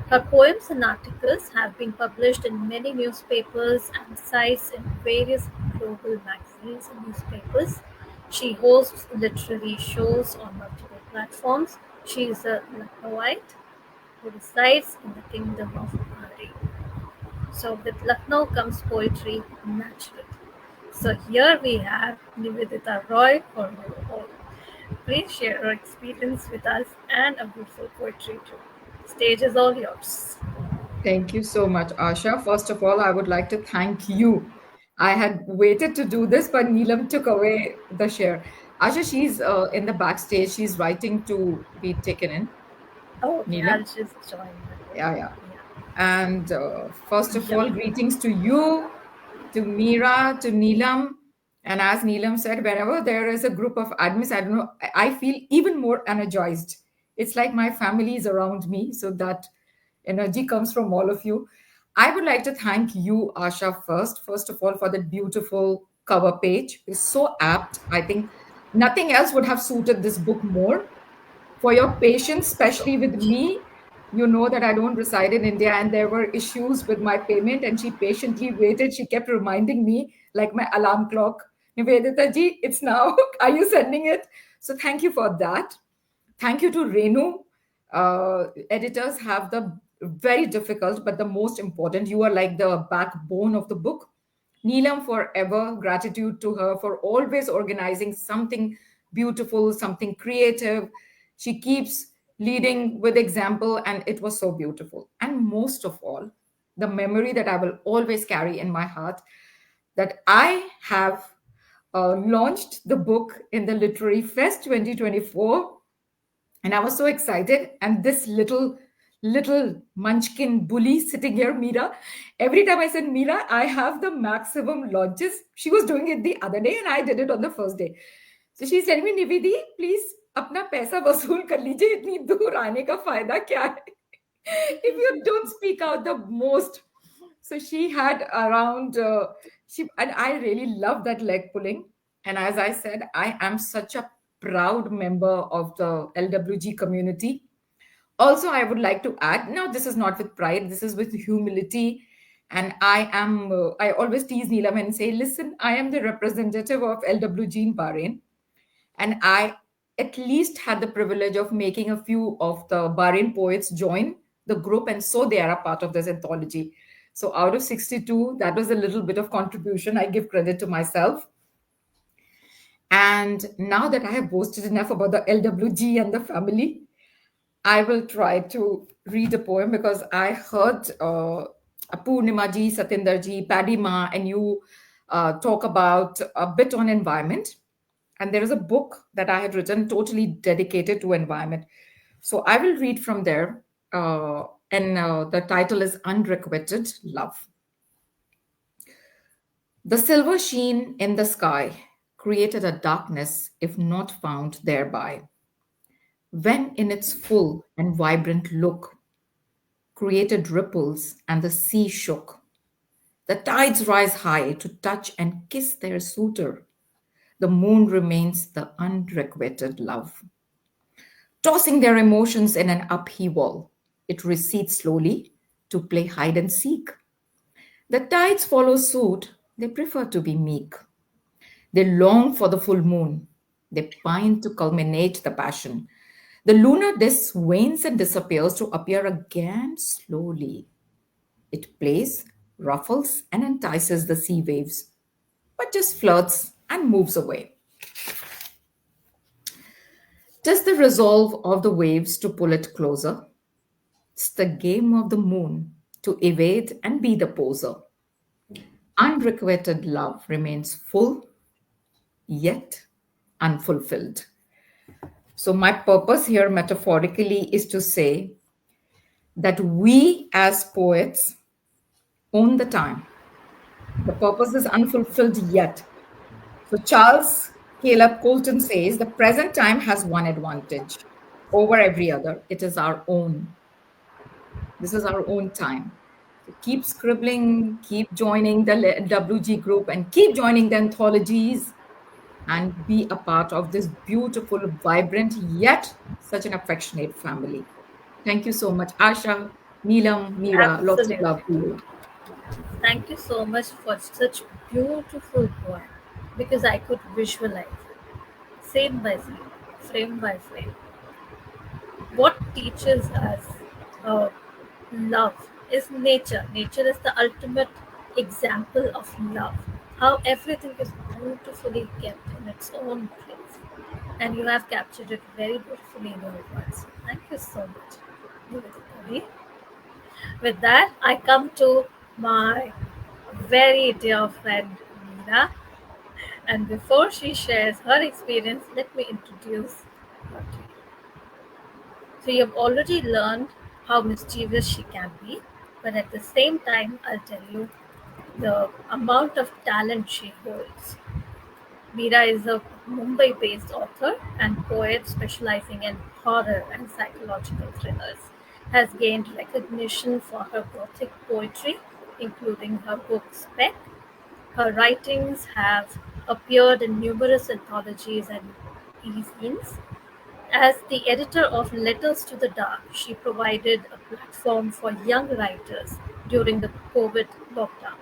S1: Her poems and articles have been published in many newspapers and sites in various global magazines and newspapers. She hosts literary shows on multiple platforms. She is a Lucknowite who resides in the Kingdom of Bahrain. So with Lucknow comes poetry naturally. So here we have Nivedita Roy for you all. Please share your experience with us and a beautiful poetry too. Stage is all yours.
S8: Thank you so much, Asha. First of all, I would like to thank you. I had waited to do this, but Neelam took away the share. Asha, she's in the backstage. She's writing to be taken in.
S1: Oh, okay, I'll
S8: Neelam?
S1: just join.
S8: Yeah. And first of all, greetings to you, to Meera, to Neelam. And as Neelam said, wherever there is a group of admins, I don't know, I feel even more energized. It's like my family is around me. So that energy comes from all of you. I would like to thank you, Asha, first of all, for that beautiful cover page. It's so apt. I think nothing else would have suited this book more. For your patience, especially with me. You know that I don't reside in India and there were issues with my payment, and she patiently waited. She kept reminding me, like my alarm clock, Nivedita ji, it's now. Are you sending it? So thank you for that. Thank you to Renu. Editors have the very difficult, but the most important. You are like the backbone of the book. Neelam, forever gratitude to her for always organizing something beautiful, something creative. She keeps leading with example, and it was so beautiful. And most of all, the memory that I will always carry in my heart, that I have launched the book in the Literary Fest 2024, and I was so excited. And this little munchkin bully sitting here, Meera, every time I said, Meera, I have the maximum launches. She was doing it the other day and I did it on the first day. So she's telling me, Nividi, please अपना पैसा वसूल कर लीजिए, इतनी दूर आने का फायदा क्या है? If you don't speak out the most. So she had around and I really love that leg pulling. And as I said, I am such a proud member of the LWG community. Also, I would like to add, now this is not with pride, this is with humility. And I always tease Neelam and say, listen, I am the representative of LWG in Bahrain. And I at least had the privilege of making a few of the Bahrain poets join the group. And so they are a part of this anthology. So out of 62, that was a little bit of contribution. I give credit to myself. And now that I have boasted enough about the LWG and the family, I will try to read a poem because I heard Purnima ji, Satinder ji, Paddy Ma, and you talk about a bit on environment. And there is a book that I had written totally dedicated to environment. So I will read from there. And the title is Unrequited Love. The silver sheen in the sky created a darkness if not found thereby. When in its full and vibrant look, created ripples and the sea shook. The tides rise high to touch and kiss their suitor. The moon remains the unrequited love. Tossing their emotions in an upheaval, it recedes slowly to play hide and seek. The tides follow suit, they prefer to be meek. They long for the full moon, they pine to culminate the passion. The lunar disk wanes and disappears to appear again slowly. It plays, ruffles, and entices the sea waves, but just flirts and moves away. 'Tis the resolve of the waves to pull it closer. 'Tis the game of the moon to evade and be the poser. Unrequited love remains full, yet unfulfilled. So, my purpose here, metaphorically, is to say that we as poets own the time. The purpose is unfulfilled yet. So, Charles Caleb Colton says the present time has one advantage over every other, it is our own. This is our own time. So keep scribbling, keep joining the WG group, and keep joining the anthologies, and be a part of this beautiful, vibrant, yet such an affectionate family. Thank you so much, Asha, Neelam, Meera. Lots of
S1: Absolutely.
S8: love to you.
S1: Thank you so much for such beautiful poem because I could visualize it, scene by scene, frame by frame. What teaches us uh, love is nature. Nature is the ultimate example of love. How everything is beautifully kept in its own place. And you have captured it very beautifully in your words. Thank you so much, Nivedita. With that, I come to my very dear friend Meera. And before she shares her experience, let me introduce her to you. So you've already learned how mischievous she can be, but at the same time, I'll tell you the amount of talent she holds. Meera is a Mumbai based author and poet specializing in horror and psychological thrillers. Has gained recognition for her gothic poetry, including her book Speck. Her writings have appeared in numerous anthologies and e-zines. As the editor of Letters to the Dark, she provided a platform for young writers during the COVID lockdown.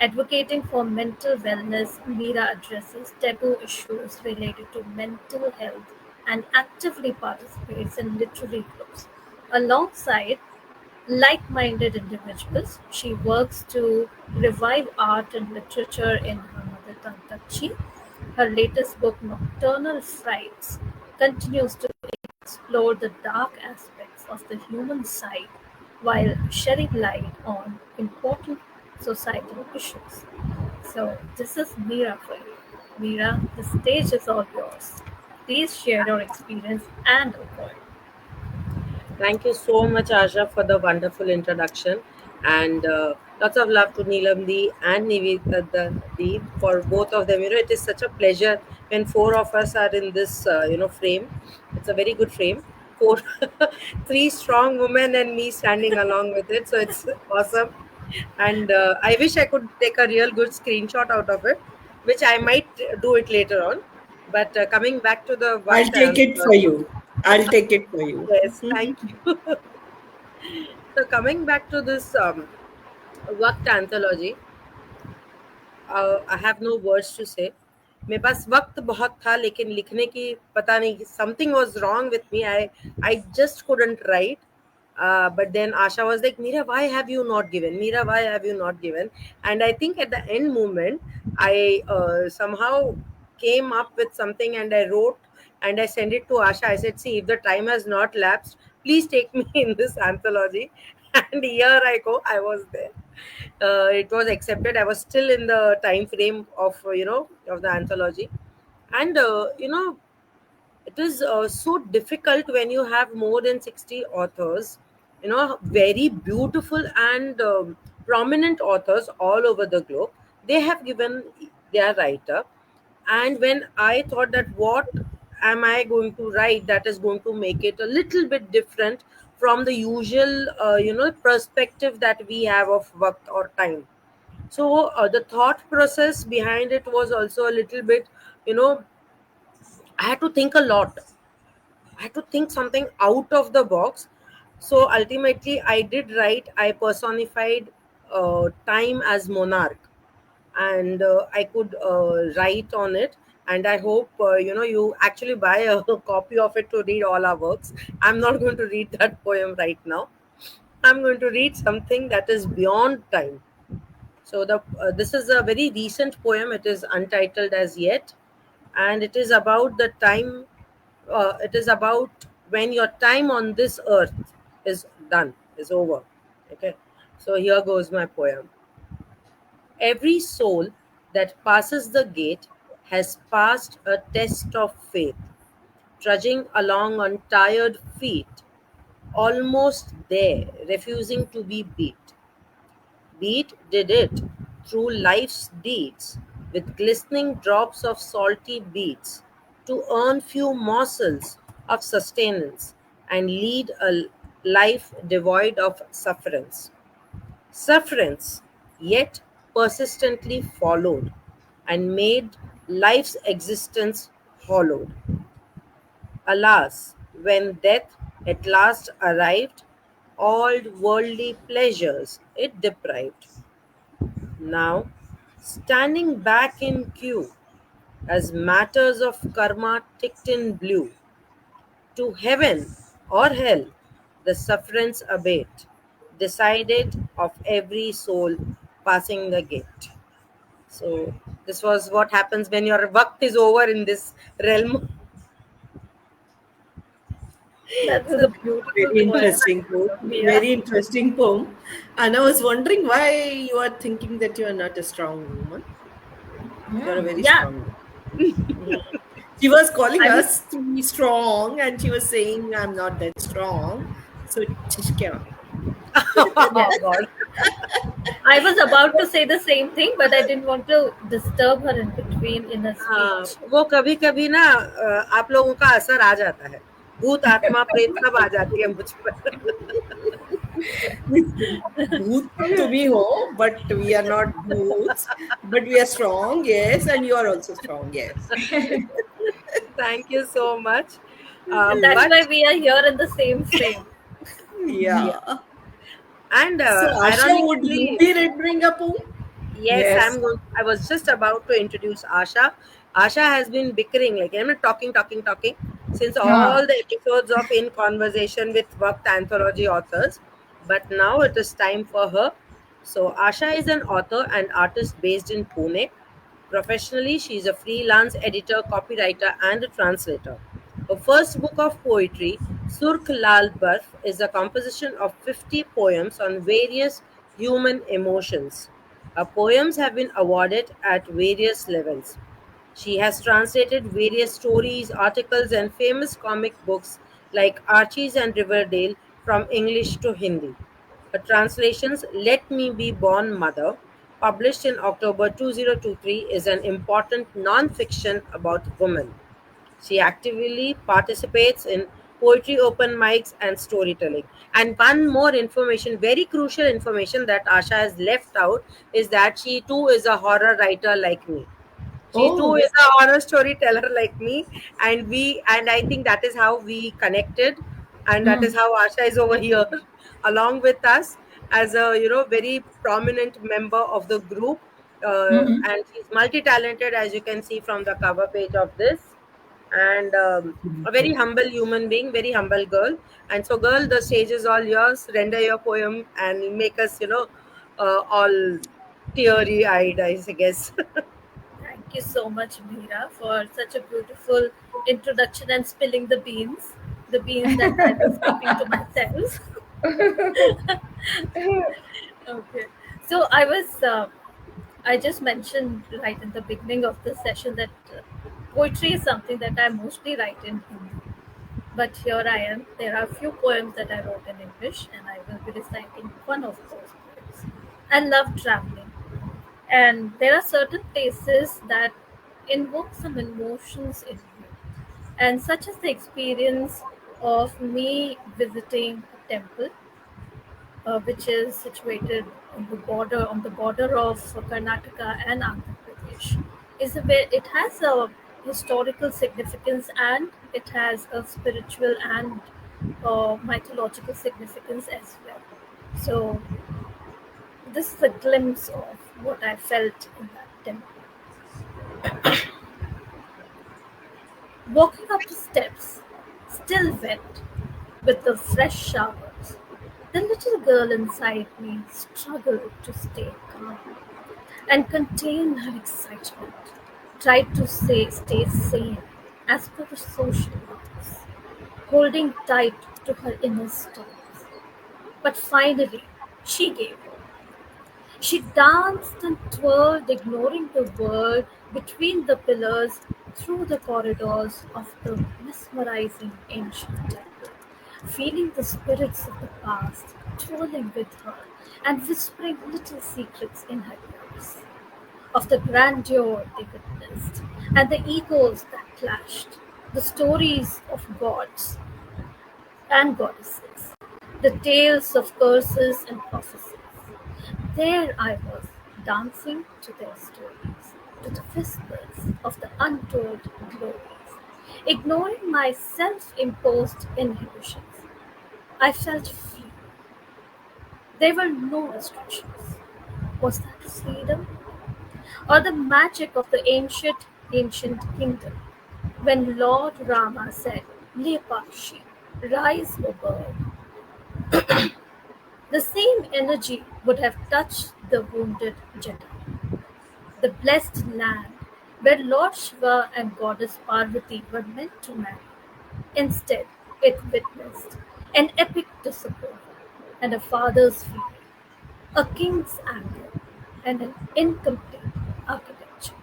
S1: Advocating for mental wellness, Meera addresses taboo issues related to mental health and actively participates in literary groups. Alongside like-minded individuals, she works to revive art and literature in her mother tongue Kutchi. Her latest book, Nocturnal Frights, continues to explore the dark aspects of the human side while shedding light on important societal issues. So, this is Meera for you. Meera, the stage is all yours. Please share your experience and a poem.
S9: Thank you so much, Asha, for the wonderful introduction. And lots of love to Neelam Di and Nivedita Di for both of them. It is such a pleasure when four of us are in this, frame. It's a very good frame. Four, three strong women and me standing along with it. So it's awesome. And I wish I could take a real good screenshot out of it, which I might do it later on. But coming back to the
S7: I'll
S9: Vakt
S7: take it for
S9: anthology,
S7: you. I'll take it for you.
S9: yes, thank you. So coming back to this Vakt anthology, I have no words to say. मेरे पास वक्त बहुत था लेकिन लिखने की पता नहीं something was wrong with me. I just couldn't write. But then Asha was like, Meera, why have you not given? Meera, why have you not given? And I think at the end moment, I somehow came up with something and I wrote and I sent it to Asha. I said, see, if the time has not lapsed, please take me in this anthology. And here I go. I was there. It was accepted. I was still in the time frame of of the anthology, and it is so difficult when you have more than 60 authors, very beautiful and prominent authors all over the globe. They have given their write-up, and when I thought that what am I going to write that is going to make it a little bit different from the usual perspective that we have of waqt or time. So the thought process behind it was also a little bit, you know I had to think a lot. I had to think something out of the box. So ultimately, I did write. I personified time as monarch, and I could write on it. And I hope you actually buy a copy of it to read all our works. I'm not going to read that poem right now. I'm going to read something that is beyond time. So the this is a very recent poem. It is untitled as yet, and it is about the time. It is about when your time on this earth is done, is over. Okay. So here goes my poem. Every soul that passes the gate has passed a test of faith, trudging along on tired feet, almost there, refusing to be beat. Beat did it through life's deeds, with glistening drops of salty beads, to earn few morsels of sustenance and lead a life devoid of sufferance. Sufferance, yet persistently followed, and made life's existence hollowed. Alas, when death at last arrived, all worldly pleasures it deprived. Now, standing back in queue, as matters of karma ticked in blue, to heaven or hell, the sufferance abate, decided of every soul passing the gate. So, this was what happens when your vakt is over in this realm.
S1: That was
S9: So,
S1: a beautiful
S7: Very
S1: poem,
S7: interesting poem.
S1: Mira.
S7: Very interesting poem. And I was wondering why you are thinking that you are not a strong woman. You're a
S8: Yeah.
S7: very
S1: Yeah,
S7: strong woman. She was calling
S1: I was.
S7: us to be strong, and she was saying, I'm not that strong. So, Chishkya.
S1: Yeah,
S9: oh God.
S1: I was about to say the same thing, but I didn't want to disturb her in between in her
S9: हाँ,
S1: speech.
S9: वो कभी कभी ना आप लोगों का असर आ जाता है, भूत आत्मा प्रेत सब आ जाती है मुझ पर.
S7: Bhoot to be ho, but we are not boots, but we are strong, yes, and you are also strong, yes.
S9: Thank you so much.
S1: And that's
S9: But
S1: why we are here in the same frame.
S9: yeah,
S7: Yeah.
S9: and
S7: So, Asha, would you
S9: ironically,
S7: be rendering a poem?
S9: yes,
S8: Yes.
S9: I was just about to introduce Asha. Asha has been bickering, like I'm talking since
S8: Huh.
S9: all the episodes of In Conversation with Vakt Anthology authors. But now it is time for her. So Asha is an author and artist based in Pune. Professionally, she is a freelance editor, copywriter, and a translator. Her first book of poetry, Surk Lal Barf, is a composition of 50 poems on various human emotions. Her poems have been awarded at various levels. She has translated various stories, articles, and famous comic books like Archie's and Riverdale from English to Hindi. Her translations, Let Me Be Born Mother, published in October 2023, is an important non fiction about women. She actively participates in poetry open mics and storytelling. And one more information, very crucial information that Asha has left out, is that she too is a horror writer like me. She too
S8: Oh.
S9: is a horror storyteller like me, and I think that is how we connected, and that is
S8: Hmm.
S9: how Asha is over here along with us as a very prominent member of the group,
S8: Hmm.
S9: and she's multi-talented as you can see from the cover page of this, and a very humble human being, very humble girl. And so, girl, the stage is all yours. Render your poem and make us, all teary-eyed, I guess.
S1: Thank you so much, Meera, for such a beautiful introduction and spilling the beans that I was keeping to myself. Okay. So I just mentioned right in the beginning of the session that poetry is something that I mostly write in Hindi. But here I am. There are a few poems that I wrote in English, and I will be reciting one of those poems. I love traveling, and there are certain places that invoke some emotions in me, and such is the experience of me visiting a temple which is situated on the border of Karnataka and Andhra Pradesh. It has a historical significance, and it has a spiritual and mythological significance as well. So this is a glimpse of what I felt in that temple. Walking up the steps, still wet with the fresh showers, the little girl inside me struggled to stay calm and contain her excitement, tried to stay sane as per the social norms, holding tight to her inner storms. But finally, she gave up. She danced and twirled, ignoring the world between the pillars through the corridors of the mesmerizing ancient temple, feeling the spirits of the past twirling with her and whispering little secrets in her ears of the grandeur they witnessed and the egos that clashed, the stories of gods and goddesses, the tales of curses and prophecies. There I was, dancing to their stories, to the whispers of the untold glories, ignoring my self-imposed inhibitions. I felt free. There were no restrictions. Was that freedom? Or the magic of the ancient kingdom, when Lord Rama said, Lepakshi, rise, O bird, the same energy would have touched the wounded Jeta, the blessed land where Lord Shiva and Goddess Parvati were meant to marry. Instead, it witnessed an epic disapproval and a father's fear, a king's anger, and an incomplete architecture.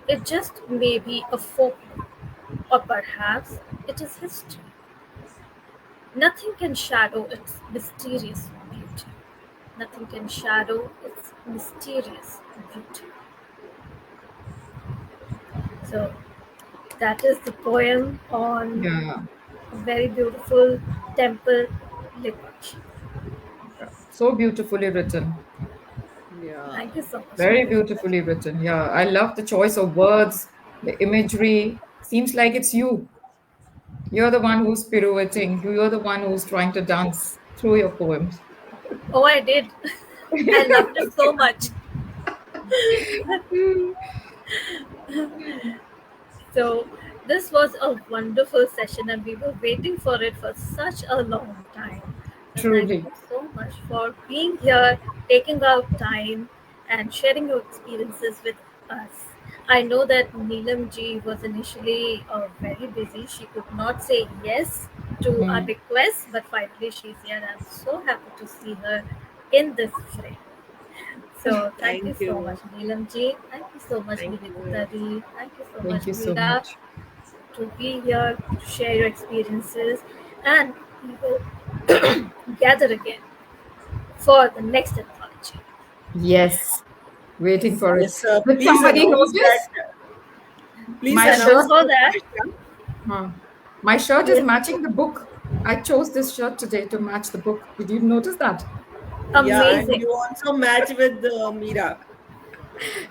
S1: It just may be a folklore, or perhaps it is history. Nothing can shadow its mysterious beauty. Nothing can shadow its mysterious beauty. So that is the poem on
S8: Yeah.
S1: a very beautiful temple, Lepakshi.
S8: So beautifully written.
S7: Yeah.
S1: Thank you so much.
S8: Very beautifully written. Yeah. I love the choice of words, the imagery. Seems like it's you. You're the one who's pirouetting. You're the one who's trying to dance through your poems.
S1: Oh, I did. I loved it so much. So this was a wonderful session, and we were waiting for it for such a long time. So thank
S8: Truly.
S1: you so much for being here, taking out time, and sharing your experiences with us. I know that Neelam ji was initially very busy. She could not say yes to our request, but finally she's here. I'm so happy to see her in this frame. So thank you
S7: Thank
S1: so
S7: you.
S1: much, Neelam ji. Thank you so much,
S7: Thank you.
S1: Nivedita ji. Thank you so
S8: Thank
S1: much,
S8: you so
S1: Meera,
S8: much.
S1: to be here, to share your experiences, and we will gather again for the next anthology.
S8: Yes. Waiting for it.
S7: Yes,
S8: Did
S7: please
S8: somebody
S7: announce
S8: notice?
S7: that. Please
S8: My
S7: announce
S8: shirt,
S1: For that,
S8: my shirt is
S1: Yes.
S8: matching the book. I chose this shirt today to match the book. Did you notice that?
S7: Yeah, and
S1: amazing.
S7: you also match with Meera.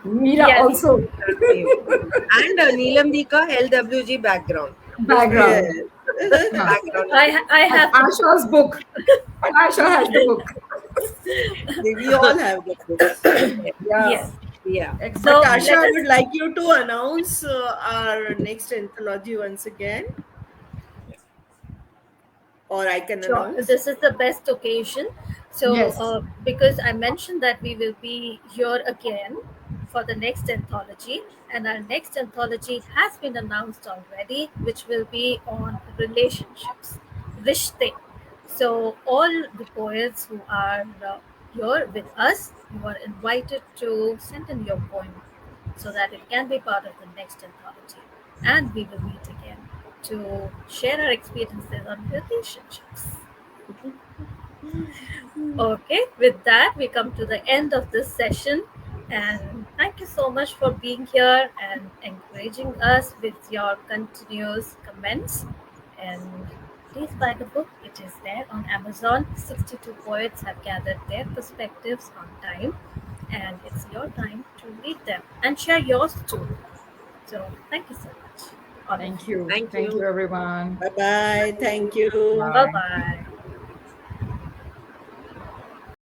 S8: Meera
S1: Yes.
S8: also.
S9: And Neelam Dika LWG background.
S8: Background.
S7: Yes.
S9: Background.
S1: I have
S8: And Asha's book. And Asha has the book.
S7: We all have the books.
S8: Yeah.
S1: yes.
S9: Yeah.
S8: Excellent.
S1: So
S7: But
S1: let
S7: Asha, I
S1: us
S7: would like you to announce our next anthology once again. Or I can
S1: sure.
S7: announce.
S1: This is the best occasion. So,
S8: Yes.
S1: because I mentioned that we will be here again for the next anthology, and our next anthology has been announced already, which will be on relationships, rishte. So, all the poets who are here with us, you are invited to send in your poem so that it can be part of the next anthology, and we will meet again to share our experiences on relationships. Okay, with that, we come to the end of this session. And thank you so much for being here and encouraging us with your continuous comments. And please buy the book, it is there on Amazon. 62 poets have gathered their perspectives on time, and it's your time to read them and share yours too. So, thank you so much.
S8: Thank you.
S9: Thank
S8: Thank
S9: you.
S8: you, everyone.
S7: Bye bye. Thank you.
S1: Bye bye.